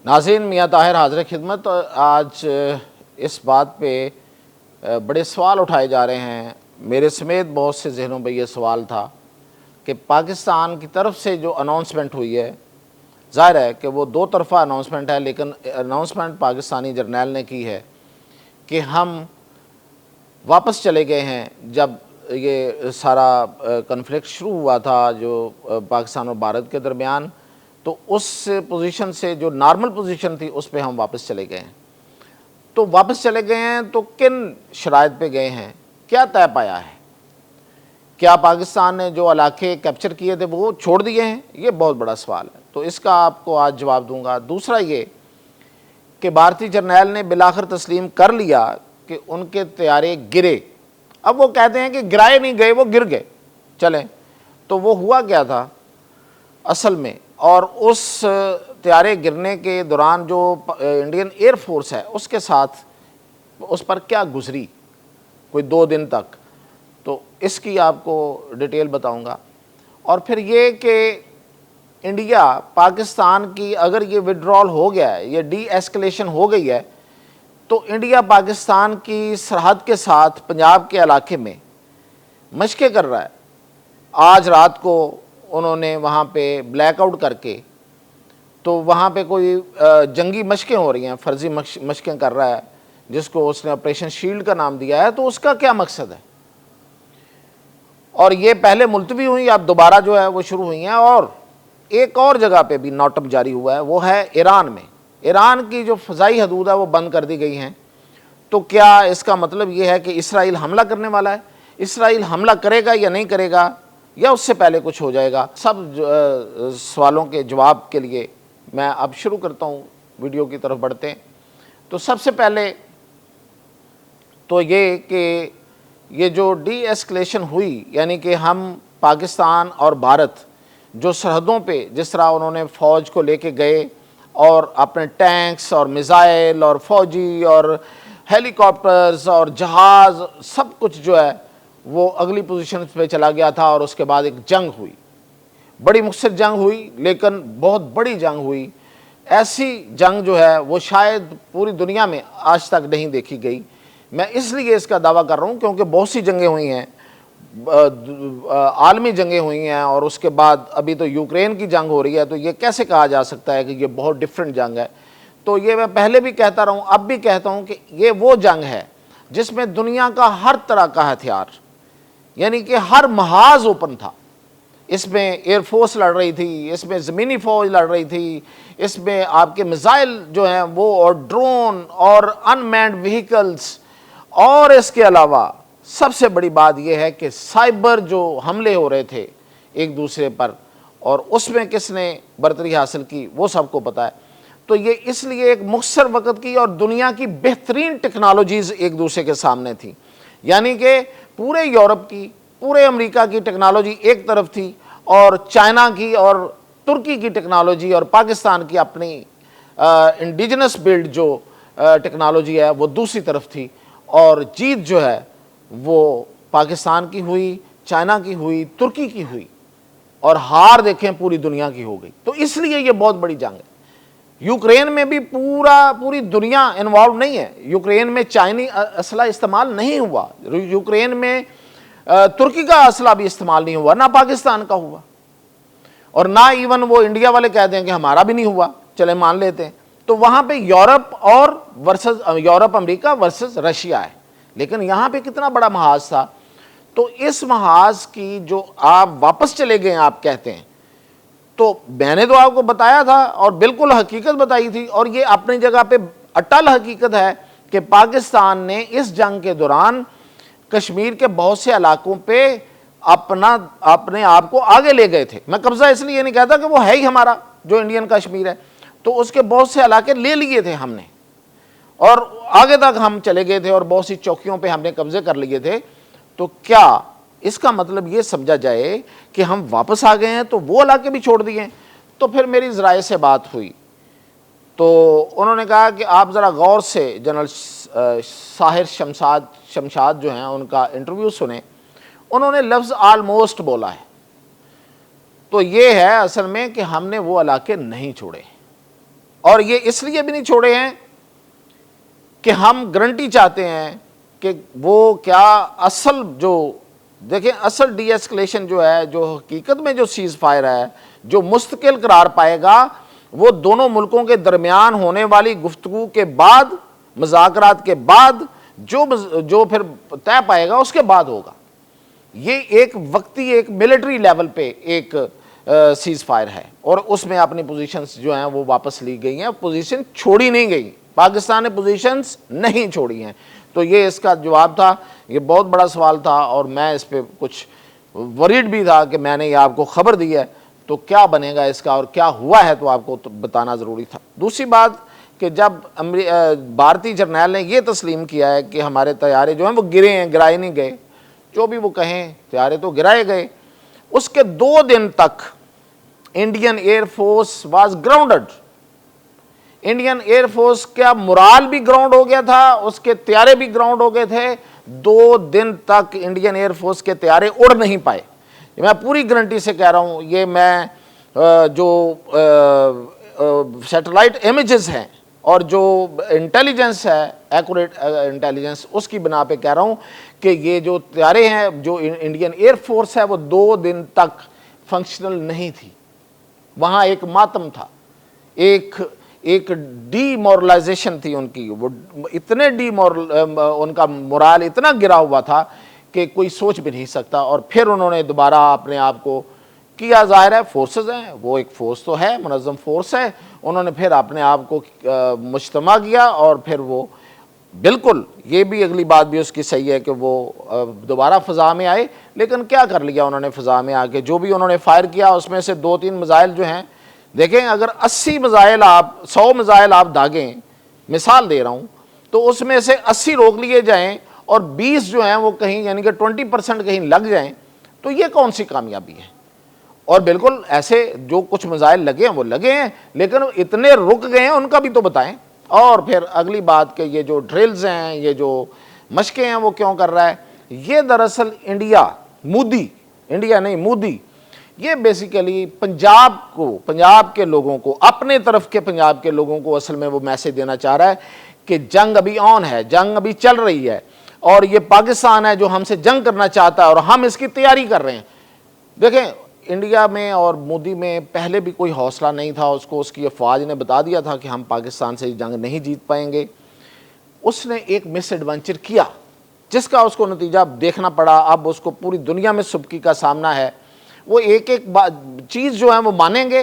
ناظرین، میاں طاہر حاضر خدمت۔ آج اس بات پہ بڑے سوال اٹھائے جا رہے ہیں، میرے سمیت بہت سے ذہنوں پہ یہ سوال تھا کہ پاکستان کی طرف سے جو اناؤنسمنٹ ہوئی ہے، ظاہر ہے کہ وہ دو طرفہ اناؤنسمنٹ ہے، لیکن اناؤنسمنٹ پاکستانی جرنیل نے کی ہے کہ ہم واپس چلے گئے ہیں۔ جب یہ سارا کنفلکٹ شروع ہوا تھا جو پاکستان اور بھارت کے درمیان، تو اس پوزیشن سے جو نارمل پوزیشن تھی اس پہ ہم واپس چلے گئے ہیں۔ تو واپس چلے گئے ہیں تو کن شرائط پہ گئے ہیں، کیا طے پایا ہے؟ کیا پاکستان نے جو علاقے کیپچر کیے تھے وہ چھوڑ دیے ہیں؟ یہ بہت بڑا سوال ہے، تو اس کا آپ کو آج جواب دوں گا۔ دوسرا یہ کہ بھارتی جرنیل نے بالآخر تسلیم کر لیا کہ ان کے طیارے گرے۔ اب وہ کہتے ہیں کہ گرائے نہیں گئے، وہ گر گئے۔ چلیں، تو وہ ہوا کیا تھا اصل میں؟ اور اس طیارے گرنے کے دوران جو انڈین ایئر فورس ہے اس کے ساتھ اس پر کیا گزری کوئی 2 دن تک، تو اس کی آپ کو ڈیٹیل بتاؤں گا۔ اور پھر یہ کہ انڈیا پاکستان کی اگر یہ وڈرال ہو گیا ہے، یہ ڈی ایسکلیشن ہو گئی ہے، تو انڈیا پاکستان کی سرحد کے ساتھ پنجاب کے علاقے میں مشقیں کر رہا ہے۔ آج رات کو انہوں نے وہاں پہ بلیک آؤٹ کر کے، تو وہاں پہ کوئی جنگی مشقیں ہو رہی ہیں، فرضی مشقیں کر رہا ہے، جس کو اس نے آپریشن شیلڈ کا نام دیا ہے۔ تو اس کا کیا مقصد ہے؟ اور یہ پہلے ملتوی ہوئی، اب دوبارہ جو ہے وہ شروع ہوئی ہیں۔ اور ایک اور جگہ پہ بھی نوٹم جاری ہوا ہے، وہ ہے ایران میں۔ ایران کی جو فضائی حدود ہے وہ بند کر دی گئی ہیں۔ تو کیا اس کا مطلب یہ ہے کہ اسرائیل حملہ کرنے والا ہے؟ اسرائیل حملہ کرے گا یا نہیں کرے گا، یا اس سے پہلے کچھ ہو جائے گا؟ سب سوالوں کے جواب کے لیے میں اب شروع کرتا ہوں، ویڈیو کی طرف بڑھتے ہیں۔ تو سب سے پہلے تو یہ کہ یہ جو ڈی ایسکلیشن ہوئی، یعنی کہ ہم پاکستان اور بھارت جو سرحدوں پہ جس طرح انہوں نے فوج کو لے کے گئے اور اپنے ٹینکس اور میزائل اور فوجی اور ہیلی کاپٹرز اور جہاز سب کچھ جو ہے وہ اگلی پوزیشن پہ چلا گیا تھا، اور اس کے بعد ایک جنگ ہوئی، بڑی مختصر جنگ ہوئی لیکن بہت بڑی جنگ ہوئی۔ ایسی جنگ جو ہے وہ شاید پوری دنیا میں آج تک نہیں دیکھی گئی۔ میں اس لیے اس کا دعویٰ کر رہا ہوں کیونکہ بہت سی جنگیں ہوئی ہیں، عالمی جنگیں ہوئی ہیں، اور اس کے بعد ابھی تو یوکرین کی جنگ ہو رہی ہے، تو یہ کیسے کہا جا سکتا ہے کہ یہ بہت ڈیفرنٹ جنگ ہے؟ تو یہ میں پہلے بھی کہتا رہا ہوں، اب بھی کہتا ہوں کہ یہ وہ جنگ ہے جس میں دنیا کا ہر طرح کا ہتھیار، یعنی کہ ہر محاذ اوپن تھا۔ اس میں ایئر فورس لڑ رہی تھی، اس میں زمینی فوج لڑ رہی تھی، اس میں آپ کے میزائل جو ہیں وہ، اور ڈرون اور انمینڈ وہیکلز، اور اس کے علاوہ سب سے بڑی بات یہ ہے کہ سائبر جو حملے ہو رہے تھے ایک دوسرے پر، اور اس میں کس نے برتری حاصل کی وہ سب کو پتہ ہے۔ تو یہ اس لیے ایک مختصر وقت کی اور دنیا کی بہترین ٹیکنالوجیز ایک دوسرے کے سامنے تھی، یعنی کہ پورے یورپ کی، پورے امریکہ کی ٹیکنالوجی ایک طرف تھی، اور چائنا کی اور ترکی کی ٹیکنالوجی اور پاکستان کی اپنی انڈیجنس بلڈ جو ٹیکنالوجی ہے وہ دوسری طرف تھی، اور جیت جو ہے وہ پاکستان کی ہوئی، چائنا کی ہوئی، ترکی کی ہوئی، اور ہار دیکھیں پوری دنیا کی ہو گئی۔ تو اس لیے یہ بہت بڑی جنگ ہے۔ یوکرین میں بھی پوری دنیا انوالو نہیں ہے۔ یوکرین میں چائنی اسلحہ استعمال نہیں ہوا، یوکرین میں ترکی کا اسلحہ بھی استعمال نہیں ہوا، نہ پاکستان کا ہوا، اور نہ ایون وہ انڈیا والے کہتے ہیں کہ ہمارا بھی نہیں ہوا، چلے مان لیتے ہیں۔ تو وہاں پہ یورپ اور یورپ امریکہ ورسز رشیا ہے، لیکن یہاں پہ کتنا بڑا محاذ تھا۔ تو اس محاذ کی جو آپ واپس چلے گئے آپ کہتے ہیں، تو میں نے تو آپ کو بتایا تھا اور بالکل حقیقت بتائی تھی، اور یہ اپنی جگہ پہ اٹل حقیقت ہے کہ پاکستان نے اس جنگ کے دوران کشمیر کے بہت سے علاقوں پہ اپنے آپ کو آگے لے گئے تھے۔ میں قبضہ اس لیے نہیں کہتا کہ وہ ہے ہی ہمارا جو انڈین کشمیر ہے، تو اس کے بہت سے علاقے لے لیے تھے ہم نے، اور آگے تک ہم چلے گئے تھے، اور بہت سی چوکیوں پہ ہم نے قبضے کر لیے تھے۔ تو کیا اس کا مطلب یہ سمجھا جائے کہ ہم واپس آ گئے ہیں تو وہ علاقے بھی چھوڑ دیے ہیں؟ تو پھر میری ذرائع سے بات ہوئی، تو انہوں نے کہا کہ آپ ذرا غور سے جنرل ساحر شمشاد جو ہیں ان کا انٹرویو سنیں۔ انہوں نے لفظ آلموسٹ بولا ہے، تو یہ ہے اصل میں کہ ہم نے وہ علاقے نہیں چھوڑے، اور یہ اس لیے بھی نہیں چھوڑے ہیں کہ ہم گارنٹی چاہتے ہیں کہ وہ کیا اصل جو دیکھیں اصل ڈی ایسکلیشن جو ہے، جو حقیقت میں جو سیز فائر ہے، جو مستقل قرار پائے گا، وہ دونوں ملکوں کے درمیان ہونے والی گفتگو کے بعد، مذاکرات کے بعد جو پھر طے پائے گا اس کے بعد ہوگا۔ یہ ایک وقتی ایک ملٹری لیول پہ ایک سیز فائر ہے، اور اس میں اپنی پوزیشنز جو ہیں وہ واپس لی گئی ہیں، پوزیشن چھوڑی نہیں گئی، پاکستان نے پوزیشنز نہیں چھوڑی ہیں۔ تو یہ اس کا جواب تھا۔ یہ بہت بڑا سوال تھا، اور میں اس پہ کچھ وریڈ بھی تھا کہ میں نے یہ آپ کو خبر دی ہے تو کیا بنے گا اس کا، اور کیا ہوا ہے تو آپ کو بتانا ضروری تھا۔ دوسری بات کہ جب بھارتی جرنیل نے یہ تسلیم کیا ہے کہ ہمارے طیارے جو ہیں وہ گرے ہیں، گرائے نہیں گئے، جو بھی وہ کہیں، طیارے تو گرائے گئے، اس کے 2 دن تک Indian air force was grounded. Indian air force کا مرال بھی گراؤنڈ ہو گیا تھا، اس کے طیارے بھی گراؤنڈ ہو گئے تھے۔ 2 دن تک انڈین ایئر فورس کے طیارے اڑ نہیں پائے۔ میں پوری گارنٹی سے کہہ رہا ہوں، یہ میں جو سیٹلائٹ امیجز ہیں اور جو انٹیلیجنس ہے، ایکوریٹ انٹیلیجنس، اس کی بنا پہ کہہ رہا ہوں کہ یہ جو طیارے ہیں، جو انڈین ایئر فورس ہے، وہ 2 دن تک فنکشنل نہیں تھی۔ وہاں ایک ماتم تھا، ایک ڈی مورلائزیشن تھی ان کی، وہ اتنے ان کا مورال اتنا گرا ہوا تھا کہ کوئی سوچ بھی نہیں سکتا۔ اور پھر انہوں نے دوبارہ اپنے آپ کو کیا، ظاہر ہے فورسز ہیں، وہ ایک فورس تو ہے، منظم فورس ہے، انہوں نے پھر اپنے آپ کو مجتمع کیا، اور پھر وہ بالکل یہ بھی اگلی بات بھی اس کی صحیح ہے کہ وہ دوبارہ فضا میں آئے۔ لیکن کیا کر لیا انہوں نے فضا میں آ کے؟ جو بھی انہوں نے فائر کیا اس میں سے 2-3 میزائل جو ہیں، دیکھیں اگر 80 میزائل 100 میزائل آپ داغیں، مثال دے رہا ہوں، تو اس میں سے 80 روک لیے جائیں اور 20 جو ہیں وہ کہیں یعنی کہ 20% کہیں لگ جائیں، تو یہ کون سی کامیابی ہے؟ اور بالکل ایسے جو کچھ میزائل لگے ہیں وہ لگے ہیں، لیکن اتنے رک گئے ہیں ان کا بھی تو بتائیں۔ اور پھر اگلی بات کہ یہ جو ڈرلز ہیں، یہ جو مشقیں ہیں، وہ کیوں کر رہا ہے؟ یہ دراصل مودی یہ بیسیکلی پنجاب کے لوگوں کو، اپنے طرف کے پنجاب کے لوگوں کو اصل میں وہ میسج دینا چاہ رہا ہے کہ جنگ ابھی آن ہے، جنگ ابھی چل رہی ہے، اور یہ پاکستان ہے جو ہم سے جنگ کرنا چاہتا ہے، اور ہم اس کی تیاری کر رہے ہیں۔ دیکھیں انڈیا میں اور مودی میں پہلے بھی کوئی حوصلہ نہیں تھا، اس کو اس کی افواج نے بتا دیا تھا کہ ہم پاکستان سے جنگ نہیں جیت پائیں گے۔ اس نے ایک مس ایڈونچر کیا جس کا اس کو نتیجہ دیکھنا پڑا۔ اب اس کو پوری دنیا میں سبکی کا سامنا ہے۔ وہ ایک چیز جو ہے وہ مانیں گے،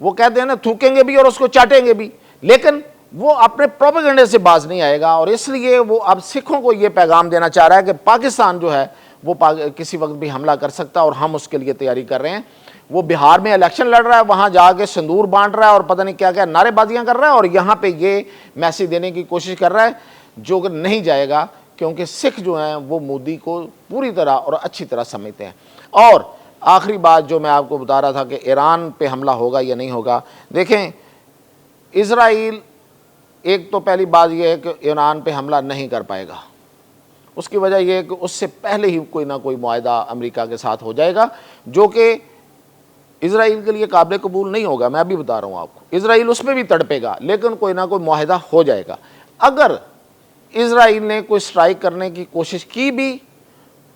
وہ کہتے ہیں نا، تھوکیں گے بھی اور اس کو چاٹیں گے بھی، لیکن وہ اپنے پروپیگنڈے سے باز نہیں آئے گا۔ اور اس لیے وہ اب سکھوں کو یہ پیغام دینا چاہ رہا ہے کہ پاکستان جو ہے وہ کسی وقت بھی حملہ کر سکتا ہے، اور ہم اس کے لیے تیاری کر رہے ہیں۔ وہ بہار میں الیکشن لڑ رہا ہے، وہاں جا کے سندور بانٹ رہا ہے اور پتہ نہیں کیا کیا نعرے بازیاں کر رہا ہے، اور یہاں پہ یہ میسج دینے کی کوشش کر رہا ہے جو کہ نہیں جائے گا، کیونکہ سکھ جو ہیں وہ مودی کو پوری طرح اور اچھی طرح سمجھتے ہیں۔ اور آخری بات جو میں آپ کو بتا رہا تھا کہ ایران پہ حملہ ہوگا یا نہیں ہوگا، دیکھیں اسرائیل، ایک تو پہلی بات یہ ہے کہ ایران پہ حملہ نہیں کر پائے گا۔ اس کی وجہ یہ ہے کہ اس سے پہلے ہی کوئی نہ کوئی معاہدہ امریکہ کے ساتھ ہو جائے گا، جو کہ اسرائیل کے لیے قابل قبول نہیں ہوگا۔ میں ابھی بتا رہا ہوں آپ کو، اسرائیل اس میں بھی تڑپے گا، لیکن کوئی نہ کوئی معاہدہ ہو جائے گا۔ اگر اسرائیل نے کوئی سٹرائک کرنے کی کوشش کی بھی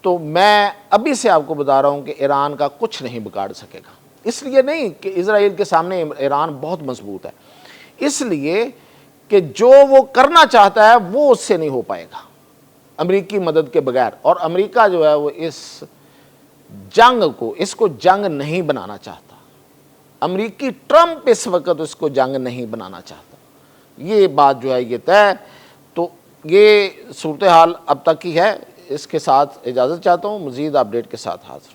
تو میں ابھی سے آپ کو بتا رہا ہوں کہ ایران کا کچھ نہیں بگاڑ سکے گا۔ اس لیے نہیں کہ اسرائیل کے سامنے ایران بہت مضبوط ہے، اس لیے کہ جو وہ کرنا چاہتا ہے وہ اس سے نہیں ہو پائے گا امریکی مدد کے بغیر۔ اور امریکہ جو ہے وہ اس کو جنگ نہیں بنانا چاہتا۔ امریکی ٹرمپ اس وقت اس کو جنگ نہیں بنانا چاہتا۔ یہ بات جو ہے یہ طے۔ تو یہ صورتحال اب تک کی ہے۔ اس کے ساتھ اجازت چاہتا ہوں، مزید اپڈیٹ کے ساتھ حاضر۔